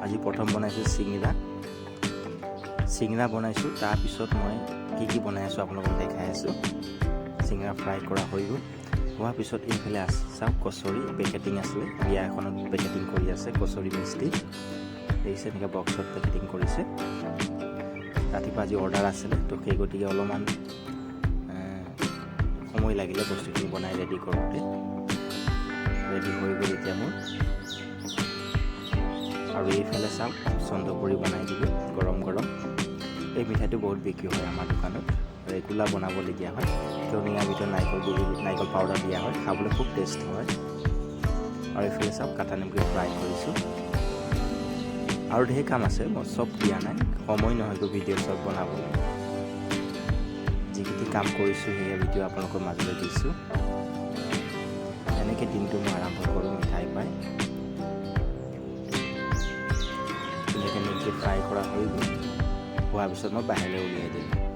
আজি প্ৰথম বনাইছোঁ চিংৰা বনাইছোঁ। তাৰপিছত মই কি বনাই আছোঁ আপোনালোকক দেখাই আছোঁ। চিংৰা ফ্ৰাই কৰা হৈ গ'ল। হোৱাৰ পিছত এইফালে চাওক কচুৰি পেকেটিং আছিলে, বিয়া এখনত পেকেটিং কৰি আছে কচুৰি মিস্ত্ৰী। দেখিছে এনেকৈ বক্সত পেকেটিং কৰিছে। ৰাতিপুৱা আজি অৰ্ডাৰ আছিলে, তো সেই গতিকে অলপমান সময় লাগিলে বস্তুখিনি বনাই ৰেডি কৰোঁতে। ৰেডি হৈ গ'ল এতিয়া মোৰ। আৰু এইফালে চাওক চন্দ্ৰপুৰি বনাই দিলোঁ গৰম গৰম। এই মিঠাইটো বহুত বিক্ৰী হয় আমাৰ দোকানত, ৰেগুলাৰ বনাবলগীয়া হয়। কিয়নো ইয়াৰ ভিতৰত নাৰিকল পাউডাৰ দিয়া হয়, খাবলৈ খুব টেষ্ট হয়। আৰু এইফালে চাওক কাটা নিমকি ফ্ৰাই কৰিছোঁ। আৰু ঢেৰ কাম আছে, মই চব দিয়া নাই, সময় নহয়গৈ ভিডিঅ' চব বনাবলৈ। যিখিনি কাম কৰিছোঁ সেয়া ভিডিঅ' আপোনালোকৰ মাজলৈ দিছোঁ। এনেকৈ দিনটো মই আৰম্ভ কৰোঁ মিঠাই পাই। ধুনীয়াকৈ নিমকি ফ্ৰাই কৰা হৈ গ'ল। হোৱাৰ পিছত মই বাহিৰলৈ উলিয়াই দিলোঁ।